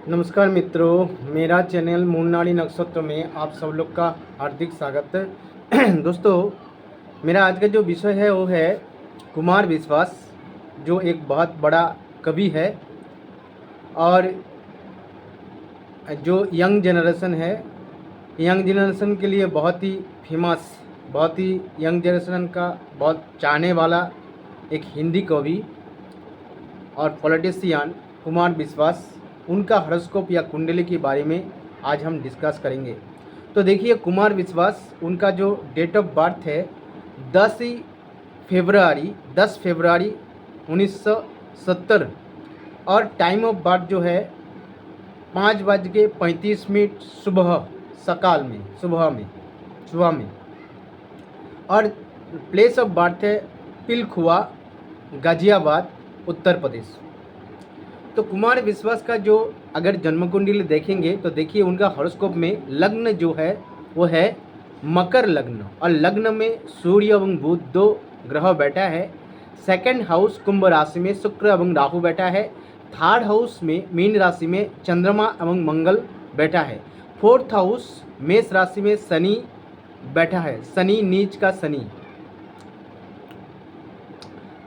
नमस्कार मित्रों, मेरा चैनल मूलनाड़ी नक्षत्र में आप सब लोग का हार्दिक स्वागत है। दोस्तों, मेरा आज का जो विषय है वो है कुमार विश्वास, जो एक बहुत बड़ा कवि है और जो यंग जनरेशन है, यंग जनरेशन के लिए बहुत ही फेमस, बहुत ही यंग जनरेशन का बहुत चाहने वाला एक हिंदी कवि और पॉलिटिशियन कुमार विश्वास। उनका हॉरोस्कोप या कुंडली के बारे में आज हम डिस्कस करेंगे। तो देखिए, कुमार विश्वास, उनका जो डेट ऑफ बर्थ है 10 फरवरी 1970 और टाइम ऑफ बर्थ जो है 5:35 सुबह, सकाल में, सुबह में। और प्लेस ऑफ बर्थ है पिलखुआ, गाजियाबाद, उत्तर प्रदेश। तो कुमार विश्वास का जो अगर जन्म कुंडली देखेंगे तो देखिए, उनका हॉरोस्कोप में लग्न जो है वो है मकर लग्न, और लग्न में सूर्य एवं बुध दो ग्रह बैठा है। सेकंड हाउस कुंभ राशि में शुक्र एवं राहु बैठा है। थर्ड हाउस में मीन राशि में चंद्रमा एवं मंगल बैठा है। फोर्थ हाउस मेष राशि में शनि बैठा है, शनि नीच का शनि।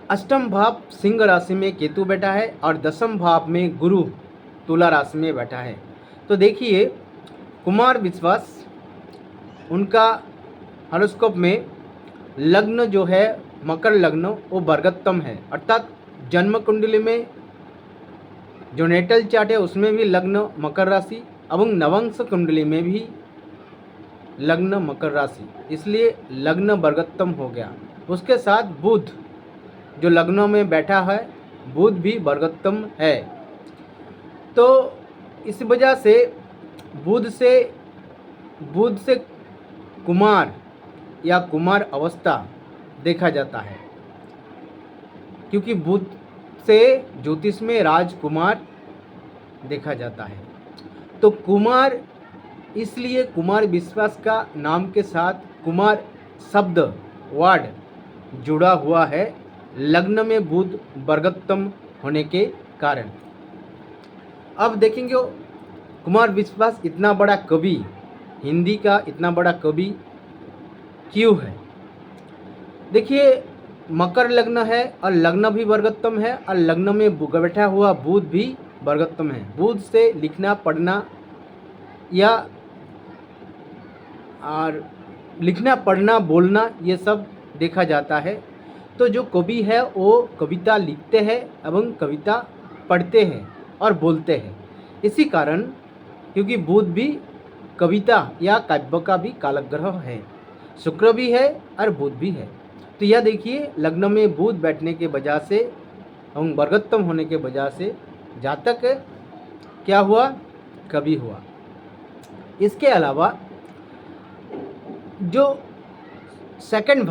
अष्टम भाव सिंह राशि में केतु बैठा है और दसम भाव में गुरु तुला राशि में बैठा है। तो देखिए, कुमार विश्वास, उनका हॉरोस्कोप में लग्न जो है मकर लग्न वो वर्गोत्तम है, अर्थात जन्म कुंडली में जो नेटल चार्ट है उसमें भी लग्न मकर राशि एवं नवंश कुंडली में भी लग्न मकर राशि, इसलिए लग्न वर्गोत्तम हो गया। उसके साथ बुध जो लग्नों में बैठा है, बुध भी वर्गोत्तम है। तो इस वजह से बुध से कुमार या कुमार अवस्था देखा जाता है, क्योंकि बुध से ज्योतिष में राजकुमार देखा जाता है। तो कुमार, इसलिए कुमार विश्वास का नाम के साथ कुमार शब्द वर्ड जुड़ा हुआ है, लग्न में बुध वर्गोत्तम होने के कारण। अब देखेंगे कुमार विश्वास इतना बड़ा कवि, हिंदी का इतना बड़ा कवि क्यों है। देखिए, मकर लग्न है और लग्न भी वर्गोत्तम है, और लग्न में बैठा हुआ बुध भी वर्गोत्तम है। बुध से लिखना पढ़ना या और लिखना पढ़ना बोलना ये सब देखा जाता है। तो जो कवि है वो कविता लिखते हैं एवं कविता पढ़ते हैं और बोलते हैं। इसी कारण, क्योंकि बुध भी कविता या काव्य का भी कारक ग्रह है, शुक्र भी है और बुध भी है। तो यह देखिए, लग्न में बुध बैठने के वजह से एवं वर्गोत्तम होने के वजह से जातक क्या हुआ, कवि हुआ। इसके अलावा जो सेकंड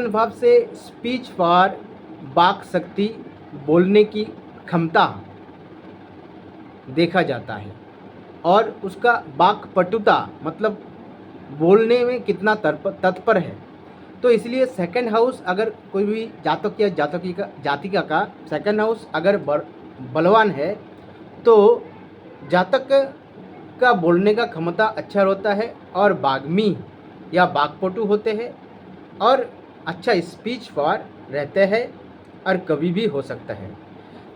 भाव से स्पीच पावर, वाक शक्ति, बोलने की क्षमता देखा जाता है, और उसका वाक पटुता मतलब बोलने में कितना तत्पर है। तो इसलिए सेकंड हाउस, अगर कोई भी जातक या जातिका का सेकंड हाउस अगर बलवान है तो जातक का बोलने का क्षमता अच्छा होता है, और बाग्मी या वाकपटु होते हैं, और अच्छा स्पीच पावर रहते हैं, और कवि भी हो सकता है।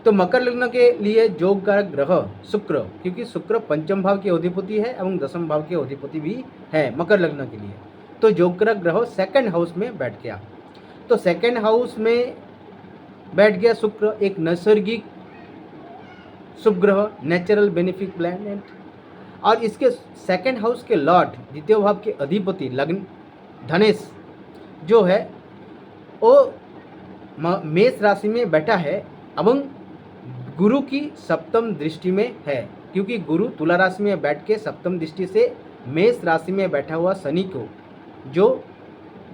तो मकर लग्न के लिए योग कारक ग्रह शुक्र, क्योंकि शुक्र पंचम भाव के अधिपति है एवं दसम भाव के अधिपति भी है मकर लग्न के लिए। तो योग कारक ग्रह सेकंड हाउस में बैठ गया। तो सेकंड हाउस में बैठ गया शुक्र, एक नैसर्गिक शुभ ग्रह, नेचुरल बेनिफिट प्लैनेट। और इसके सेकंड हाउस के लॉर्ड, द्वितीय भाव के अधिपति लग्न धनेश जो है वो मेष राशि में बैठा है एवं गुरु की सप्तम दृष्टि में है, क्योंकि गुरु तुला राशि में बैठ के सप्तम दृष्टि से मेष राशि में बैठा हुआ शनि को, जो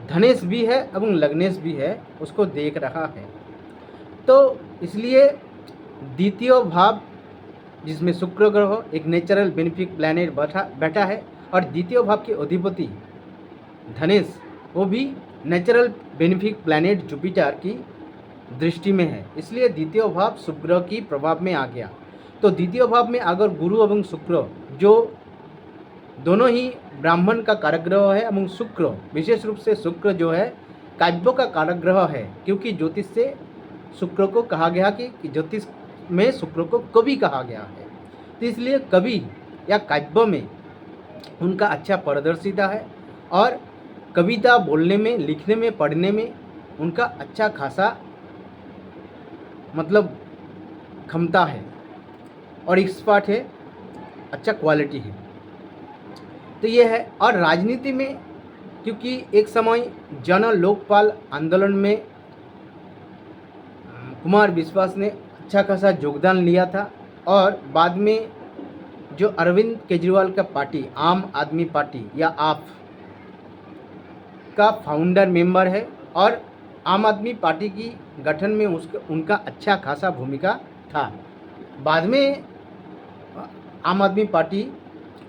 धनेश भी है एवं लग्नेश भी है, उसको देख रहा है। तो इसलिए द्वितीय भाव जिसमें शुक्र ग्रह एक नेचुरल बेनिफिट प्लैनेट बैठा है, और द्वितीय भाव के अधिपति धनेश वो भी नेचुरल बेनिफिट प्लैनेट जुपिटर की दृष्टि में है, इसलिए द्वितीय भाव शुभ ग्रह की प्रभाव में आ गया। तो द्वितीय भाव में अगर गुरु एवं शुक्र जो दोनों ही ब्राह्मण का कारक ग्रह है एवं शुक्र विशेष रूप से शुक्र जो है काव्यों का कारक ग्रह है, क्योंकि ज्योतिष से शुक्र को कहा गया कि ज्योतिष में शुक्र को कवि कहा गया है, तो इसलिए कवि या काव्य में उनका अच्छा पारदर्शिता है और कविता बोलने में, लिखने में, पढ़ने में उनका अच्छा खासा मतलब क्षमता है और एक्सपर्ट है, अच्छा क्वालिटी है। तो ये है। और राजनीति में क्योंकि एक समय जन लोकपाल आंदोलन में कुमार विश्वास ने अच्छा खासा योगदान लिया था और बाद में जो अरविंद केजरीवाल का पार्टी आम आदमी पार्टी या आप का फाउंडर मेंबर है और आम आदमी पार्टी की गठन में उनका अच्छा खासा भूमिका था। बाद में आम आदमी पार्टी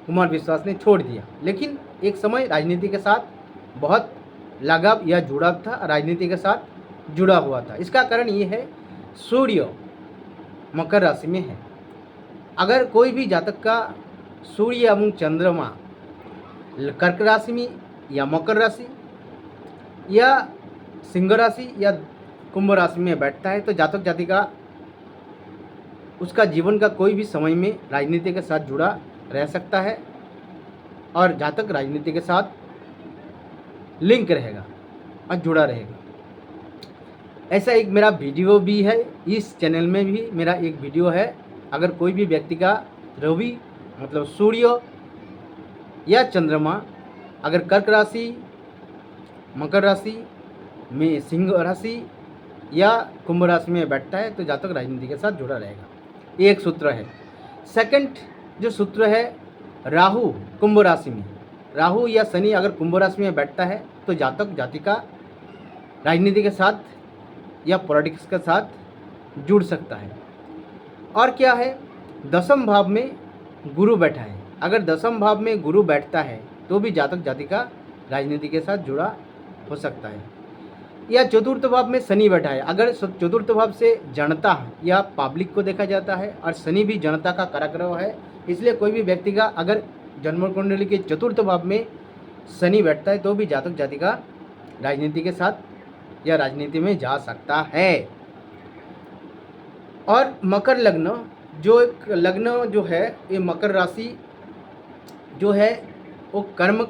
कुमार विश्वास ने छोड़ दिया, लेकिन एक समय राजनीति के साथ बहुत लगाव या जुड़ाव था, राजनीति के साथ जुड़ा हुआ था। इसका कारण ये है सूर्य मकर राशि में है। अगर कोई भी जातक का सूर्य एवं चंद्रमा कर्क राशि में या मकर राशि या सिंह राशि या कुंभ राशि में बैठता है तो जातक जातिका उसका जीवन का कोई भी समय में राजनीति के साथ जुड़ा रह सकता है और जातक राजनीति के साथ लिंक रहेगा और जुड़ा रहेगा। ऐसा एक मेरा वीडियो भी है, इस चैनल में भी मेरा एक वीडियो है। अगर कोई भी व्यक्ति का रवि मतलब सूर्य या चंद्रमा अगर कर्क राशि, मकर राशि में, सिंह राशि या कुंभ राशि में बैठता है तो जातक राजनीति के साथ जुड़ा रहेगा। ये एक सूत्र है। सेकंड जो सूत्र है राहु कुंभ राशि में, राहु या शनि अगर कुंभ राशि में बैठता है तो जातक जातिका राजनीति के साथ या पॉलिटिक्स के साथ जुड़ सकता है। और क्या है, दसम भाव में गुरु बैठा है। अगर दसम भाव में गुरु बैठता है तो भी जातक जातिका राजनीति के साथ जुड़ा हो सकता है। या चतुर्थ भाव में शनि बैठा है। अगर चतुर्थ भाव से जनता या पब्लिक को देखा जाता है और शनि भी जनता का कारक ग्रह है, इसलिए कोई भी व्यक्ति का अगर जन्म कुंडली के चतुर्थ भाव में शनि बैठता है तो भी जातक जातिका राजनीति के साथ या राजनीति में जा सकता है। और मकर लग्न जो एक लग्न जो है, ये मकर राशि जो है वो कर्म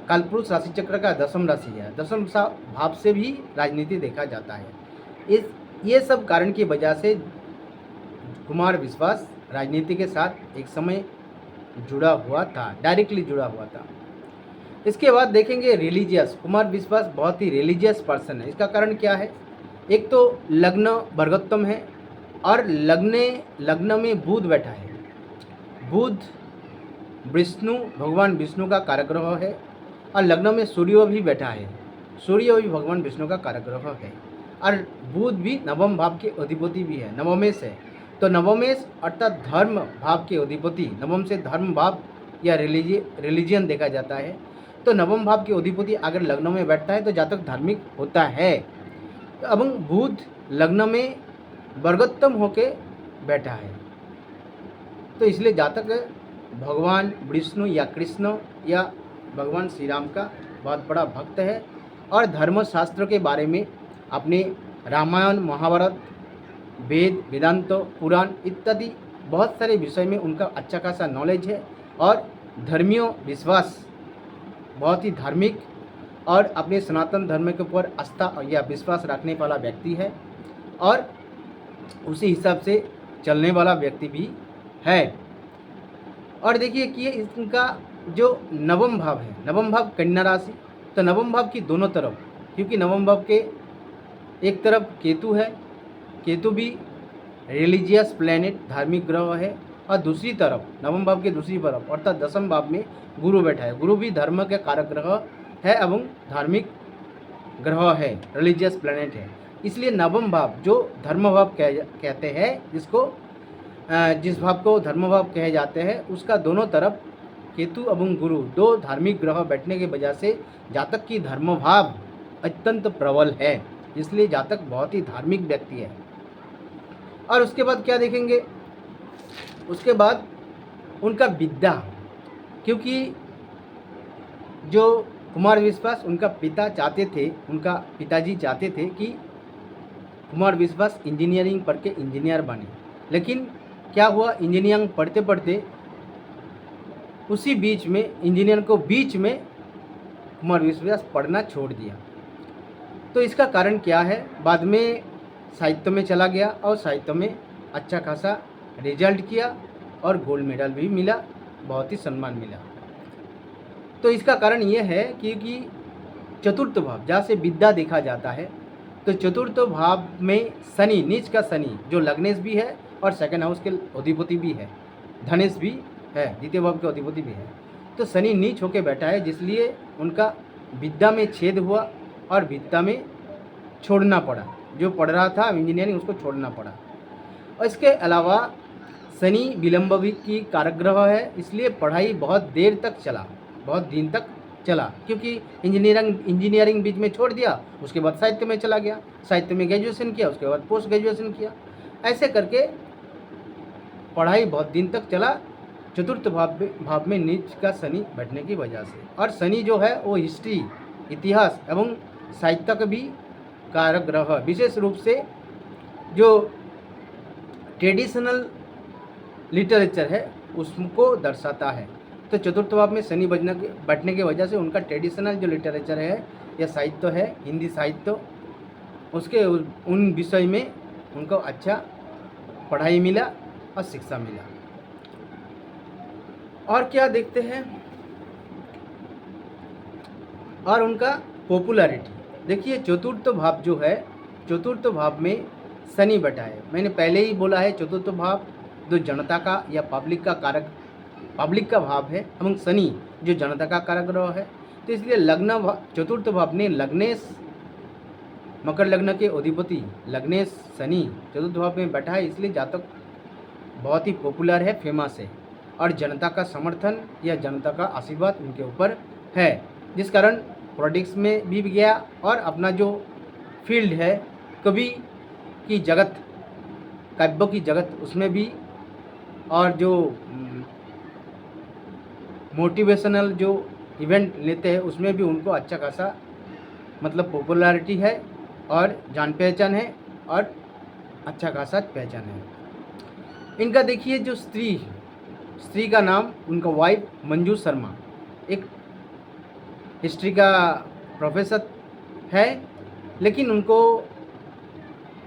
कालपुरुष राशि चक्र का दसम राशि है। दसम भाव से भी राजनीति देखा जाता है। ये सब कारण की वजह से कुमार विश्वास राजनीति के साथ एक समय जुड़ा हुआ था, डायरेक्टली जुड़ा हुआ था। इसके बाद देखेंगे रिलीजियस। कुमार विश्वास बहुत ही रिलीजियस पर्सन है। इसका कारण क्या है, एक तो लग्न वर्गोत्तम है और लग्न में बुध बैठा है। बुध विष्णु, भगवान विष्णु का कारक ग्रह है और लग्न में सूर्य भी बैठा है। सूर्य भी भगवान विष्णु का कारक ग्रह है और बुध भी नवम भाव के अधिपति भी है, नवमेश है। तो नवमेश अर्थात धर्म भाव के अधिपति, नवम से धर्म भाव या रिलीजियन देखा जाता है। तो नवम भाव के अधिपति अगर लग्न में बैठता है तो जातक धार्मिक होता है। तो अब बुध लग्न में वर्गोत्तम होके बैठा है तो इसलिए जातक भगवान विष्णु या कृष्ण या भगवान श्री राम का बहुत बड़ा भक्त है और धर्मशास्त्र के बारे में अपने रामायण, महाभारत, वेद, वेदांत, पुराण इत्यादि बहुत सारे विषय में उनका अच्छा खासा नॉलेज है और धर्मीय विश्वास, बहुत ही धार्मिक और अपने सनातन धर्म के ऊपर आस्था या विश्वास रखने वाला व्यक्ति है और उसी हिसाब से चलने वाला व्यक्ति भी है। और देखिए कि इनका जो नवम भाव है, नवम भाव कन्या राशि, तो नवम भाव की दोनों तरफ, क्योंकि नवम भाव के एक तरफ केतु है, केतु भी रिलीजियस प्लैनेट, धार्मिक ग्रह है, और दूसरी तरफ नवम भाव के दूसरी तरफ अर्थात दसम भाव में गुरु बैठा है। गुरु भी धर्म के कारक ग्रह है एवं धार्मिक ग्रह है, रिलीजियस प्लैनेट है। इसलिए नवम भाव जो धर्म भाव कहते हैं, जिस भाव को धर्म भाव कहे जाते हैं, उसका दोनों तरफ केतु एवं गुरु दो धार्मिक ग्रह बैठने की वजह से जातक की धर्म भाव अत्यंत प्रबल है। इसलिए जातक बहुत ही धार्मिक व्यक्ति है। और उसके बाद क्या देखेंगे, उसके बाद उनका विद्या, क्योंकि जो कुमार विश्वास उनका पिता चाहते थे, उनका पिताजी चाहते थे कि कुमार विश्वास इंजीनियरिंग पढ़ के इंजीनियर बने, लेकिन क्या हुआ, इंजीनियरिंग पढ़ते पढ़ते उसी बीच में इंजीनियर को बीच में कुमार विश्वास पढ़ना छोड़ दिया। तो इसका कारण क्या है, बाद में साहित्य में चला गया और साहित्य में अच्छा खासा रिजल्ट किया और गोल्ड मेडल भी मिला, बहुत ही सम्मान मिला। तो इसका कारण ये है क्योंकि चतुर्थ भाव जहाँ से विद्या देखा जाता है, तो चतुर्थ भाव में शनि, नीच का शनि जो लग्नेश भी है और सेकंड हाउस के अधिपति भी है, धनेश भी है, द्वितीय भाव के अधिपति भी है। तो शनि नीच होके बैठा है, जिसलिए उनका विद्या में छेद हुआ और विद्या में छोड़ना पड़ा, जो पढ़ रहा था इंजीनियरिंग उसको छोड़ना पड़ा। और इसके अलावा शनि विलंब भी की कारक ग्रह है, इसलिए पढ़ाई बहुत देर तक चला, बहुत दिन तक चला, क्योंकि इंजीनियरिंग बीच में छोड़ दिया, उसके बाद साहित्य में चला गया, साहित्य में ग्रेजुएशन किया, उसके बाद पोस्ट ग्रेजुएशन किया, ऐसे करके पढ़ाई बहुत दिन तक चला, चतुर्थ भाव में नीच का शनि बैठने की वजह से। और शनि जो है वो हिस्ट्री, इतिहास एवं साहित्य का भी कारक ग्रह, विशेष रूप से जो ट्रेडिशनल लिटरेचर है उसको दर्शाता है। तो चतुर्थ भाव में शनि बैठने की वजह से उनका ट्रेडिशनल जो लिटरेचर है या साहित्य है, हिंदी साहित्य, उसके उन विषय में उनको अच्छा पढ़ाई मिला और शिक्षा मिला। और क्या देखते हैं, और उनका पॉपुलैरिटी देखिए। चतुर्थ भाव जो है, चतुर्थ भाव में शनि बैठा है, मैंने पहले ही बोला है चतुर्थ भाव जो जनता का या पब्लिक का कारक, पब्लिक का भाव है, एवं शनि जो जनता का कारक ग्रह है। तो इसलिए लग्न चतुर्थ भाव ने लग्नेश, मकर लग्न के अधिपति लग्नेश शनि चतुर्थ भाव में बैठा है, इसलिए जातक बहुत ही पॉपुलर है, फेमस है, और जनता का समर्थन या जनता का आशीर्वाद उनके ऊपर है, जिस कारण पॉलिटिक्स में भी गया और अपना जो फील्ड है कवि की जगत, काव्य की जगत, उसमें भी, और जो मोटिवेशनल जो इवेंट लेते हैं उसमें भी उनको अच्छा खासा मतलब पॉपुलैरिटी है और जान पहचान है और अच्छा खासा पहचान है। इनका देखिए जो स्त्री का नाम, उनका वाइफ मंजू शर्मा, एक हिस्ट्री का प्रोफेसर है, लेकिन उनको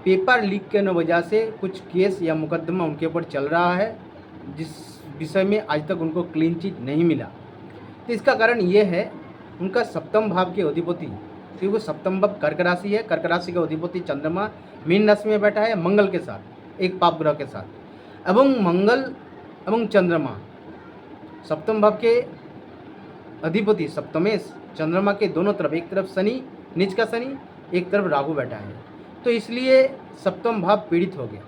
पेपर लीक के वजह से कुछ केस या मुकदमा उनके ऊपर चल रहा है, जिस विषय में आज तक उनको क्लीन चिट नहीं मिला। तो इसका कारण ये है, उनका सप्तम भाव के अधिपति, क्योंकि सप्तम भाव कर्क राशि है, कर्क राशि का अधिपति चंद्रमा मीन राशि में बैठा है मंगल के साथ, एक पाप ग्रह के साथ, एवं मंगल एवं चंद्रमा सप्तम भाव के अधिपति सप्तमेश चंद्रमा के दोनों तरफ, एक तरफ शनि, नीच का शनि, एक तरफ राहु बैठा है, तो इसलिए सप्तम भाव पीड़ित हो गया।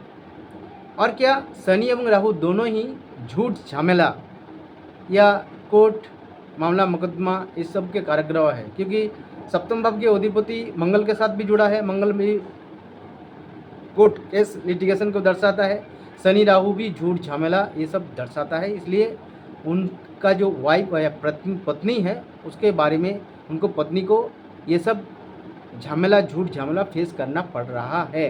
और क्या, शनि एवं राहु दोनों ही झूठ झमेला या कोर्ट मामला मुकदमा इस सब के कारक ग्रह है, क्योंकि सप्तम भाव के अधिपति मंगल के साथ भी जुड़ा है, मंगल भी कोर्ट केस लिटिगेशन को दर्शाता है, शनि राहु भी झूठ झमेला ये सब दर्शाता है, इसलिए उनका जो वाइफ या पत्नी है उसके बारे में, उनको पत्नी को ये सब झमेला, झूठ झमेला फेस करना पड़ रहा है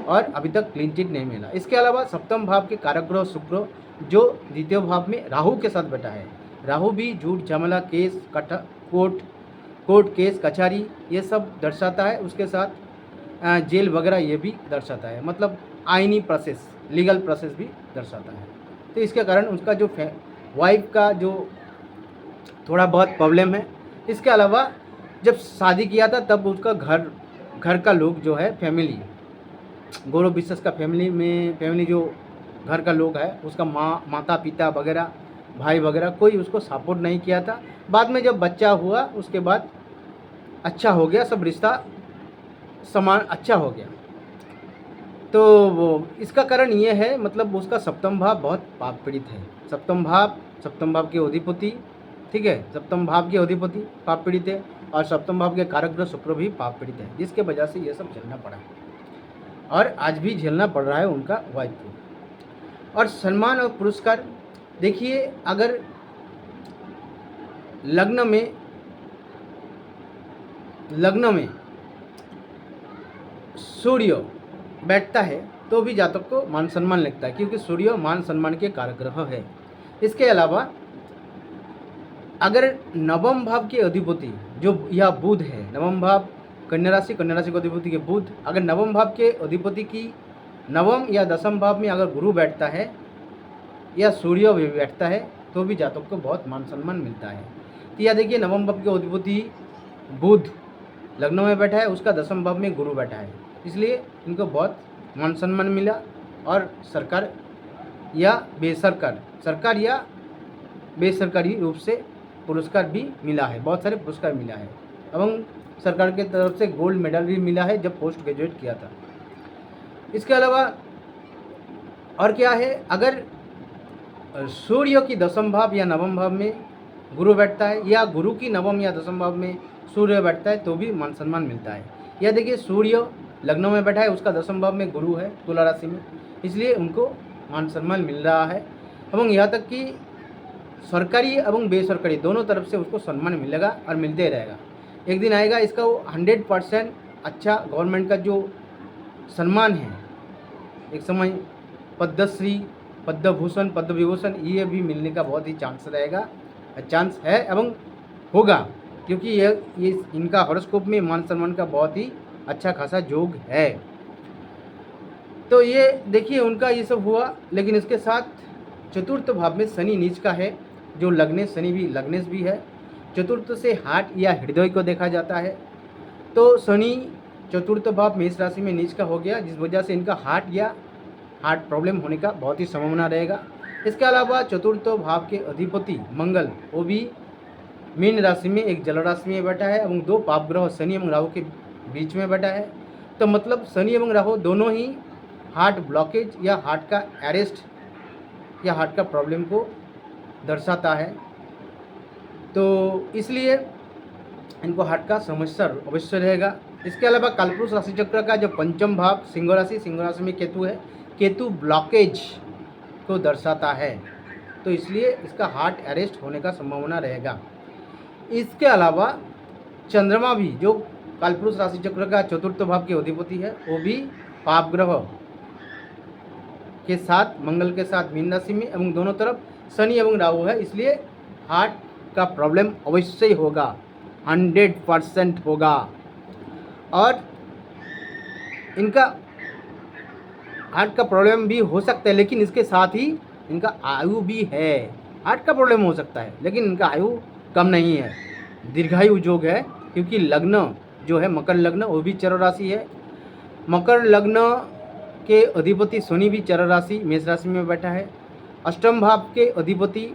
और अभी तक क्लीन चिट नहीं मिला। इसके अलावा सप्तम भाव के कारक ग्रह शुक्र जो द्वितीय भाव में राहु के साथ बैठा है, राहु भी झूठ झमेला केस, कोर्ट केस कचहरी ये सब दर्शाता है, उसके साथ जेल वगैरह ये भी दर्शाता है, मतलब आईनी प्रोसेस, लीगल प्रोसेस भी दर्शाता है। तो इसके कारण उसका जो वाइफ का जो थोड़ा बहुत प्रॉब्लम है। इसके अलावा जब शादी किया था तब उसका घर का लोग जो है, फैमिली, गौरव विश्वास का फैमिली जो घर का लोग है, उसका माता पिता वगैरह, भाई वगैरह, कोई उसको सपोर्ट नहीं किया था। बाद में जब बच्चा हुआ उसके बाद अच्छा हो गया, सब रिश्ता समान अच्छा हो गया। तो वो इसका कारण ये है, मतलब उसका सप्तम भाव बहुत पाप पीड़ित है। सप्तम भाव के अधिपति, ठीक है, सप्तम भाव के अधिपति पाप पीड़ित है और सप्तम भाव के कारक ग्रह शुक्र भी पाप पीड़ित है, जिसके वजह से ये सब झेलना पड़ा और आज भी झेलना पड़ रहा है उनका वाइफ को। और सम्मान और पुरस्कार, देखिए अगर लग्न में सूर्य बैठता है तो भी जातक को मान सम्मान लगता है, क्योंकि सूर्य मान सम्मान के कारक ग्रह है। इसके अलावा अगर नवम भाव के अधिपति जो यह बुध है, नवम भाव कन्या राशि के अधिपति के बुध, अगर नवम भाव के अधिपति की नवम या दसम भाव में अगर गुरु बैठता है या सूर्य भी बैठता है तो भी जातक को बहुत मान सम्मान मिलता है। तो यह देखिए नवम भाव के अधिपति बुध लग्न में बैठा है, उसका दसम भाव में गुरु बैठा है, इसलिए इनको बहुत मान सम्मान मिला और सरकार या बेसरकारी रूप से पुरस्कार भी मिला है, बहुत सारे पुरस्कार मिला है एवं सरकार के तरफ से गोल्ड मेडल भी मिला है जब पोस्ट ग्रेजुएट किया था। इसके अलावा और क्या है, अगर सूर्य की दसम भाव या नवम भाव में गुरु बैठता है या गुरु की नवम या दसम भाव में सूर्य बैठता है तो भी मान सम्मान मिलता है। यह देखिए सूर्य लग्न में बैठा है, उसका दसम भाव में गुरु है तुला राशि में, इसलिए उनको मान सम्मान मिल रहा है एवं यहाँ तक कि सरकारी एवं बेसरकारी दोनों तरफ से उसको सम्मान मिलेगा और मिलते रहेगा। एक दिन आएगा इसका वो 100% अच्छा गवर्नमेंट का जो सम्मान है, एक समय पद्मश्री, पद्मभूषण, पद्मविभूषण ये भी मिलने का बहुत ही चांस है एवं होगा, क्योंकि ये इनका हॉरोस्कोप में मान सम्मान का बहुत ही अच्छा खासा योग है। तो ये देखिए उनका ये सब हुआ, लेकिन इसके साथ चतुर्थ भाव में शनि नीच का है, जो शनि भी लग्नेश भी है। चतुर्थ से हार्ट या हृदय को देखा जाता है, तो शनि चतुर्थ भाव मेष राशि में नीच का हो गया, जिस वजह से इनका हार्ट प्रॉब्लम होने का बहुत ही संभावना रहेगा। इसके अलावा चतुर्थ भाव के अधिपति मंगल वो भी मीन राशि में एक जल राशि में बैठा है एवं दो पाप ग्रह शनि एवं राहु के बीच में बैठा है, तो मतलब शनि एवं राहु दोनों ही हार्ट ब्लॉकेज या हार्ट का अरेस्ट या हार्ट का प्रॉब्लम को दर्शाता है, तो इसलिए इनको हार्ट का समस्या अवश्य रहेगा। इसके अलावा कालपुरुष राशि चक्र का जो पंचम भाव सिंह राशि में केतु है, केतु ब्लॉकेज को दर्शाता है, तो इसलिए इसका हार्ट अरेस्ट होने का संभावना रहेगा। इसके अलावा चंद्रमा भी जो कालपुरुष राशि चक्र का चतुर्थ भाव के अधिपति है, वो भी पाप ग्रह के साथ मंगल के साथ मीन राशि में एवं दोनों तरफ शनि एवं राहु है, इसलिए हार्ट का प्रॉब्लम अवश्य होगा, 100% होगा। और इनका हार्ट का प्रॉब्लम भी हो सकता है, लेकिन इसके साथ ही इनका आयु भी है। हार्ट का प्रॉब्लम हो सकता है लेकिन इनका आयु कम नहीं है, दीर्घायु योग है, क्योंकि लग्न जो है मकर लग्न वो भी चर राशि है। मकर लग्न के अधिपति शनि भी चर राशि मेष राशि में बैठा है। अष्टम भाव के अधिपति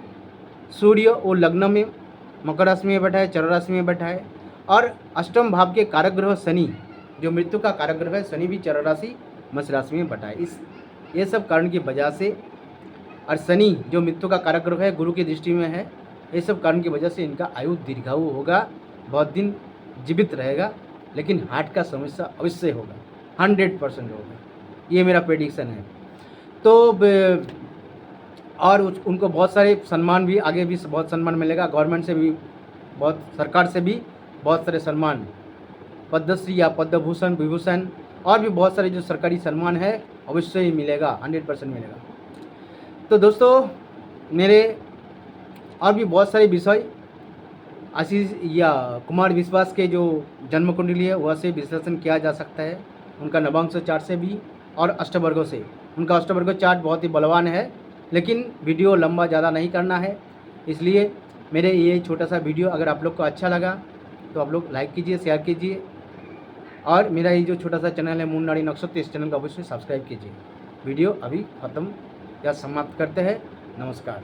सूर्य वो लग्न में मकर राशि में बैठा है, चर राशि में बैठा है। और अष्टम भाव के कारक ग्रह शनि जो मृत्यु का कारक ग्रह है, शनि भी चर राशि मेष राशि में बैठा है। ये सब कारण की वजह से, और शनि जो मृत्यु का कारक ग्रह है गुरु की दृष्टि में है, ये सब कारण की वजह से इनका आयु दीर्घायु होगा, बहुत दिन जीवित रहेगा, लेकिन हार्ट का समस्या अवश्य होगा, 100% होगा, ये मेरा प्रेडिक्शन है। तो और उनको बहुत सारे सम्मान भी आगे भी बहुत सम्मान मिलेगा, गवर्नमेंट से भी बहुत, सरकार से भी बहुत सारे सम्मान, पद्मश्री या पद्मभूषण, विभूषण और भी बहुत सारे जो सरकारी सम्मान है अवश्य ही मिलेगा, 100% मिलेगा। तो दोस्तों मेरे और भी बहुत सारे विषय आशीष या कुमार विश्वास के जो जन्म कुंडली है वह से विश्लेषण किया जा सकता है, उनका नवांश चार्ट से भी और अष्टवर्गों से। उनका अष्टवर्ग चार्ट बहुत ही बलवान है, लेकिन वीडियो लंबा ज़्यादा नहीं करना है, इसलिए मेरे ये छोटा सा वीडियो अगर आप लोग को अच्छा लगा तो आप लोग लाइक कीजिए, शेयर कीजिए, और मेरा ये जो छोटा सा चैनल है मून नाड़ी नक्षत्र, इस चैनल को अवश्य सब्सक्राइब कीजिए। वीडियो अभी ख़त्म या समाप्त करते हैं। नमस्कार।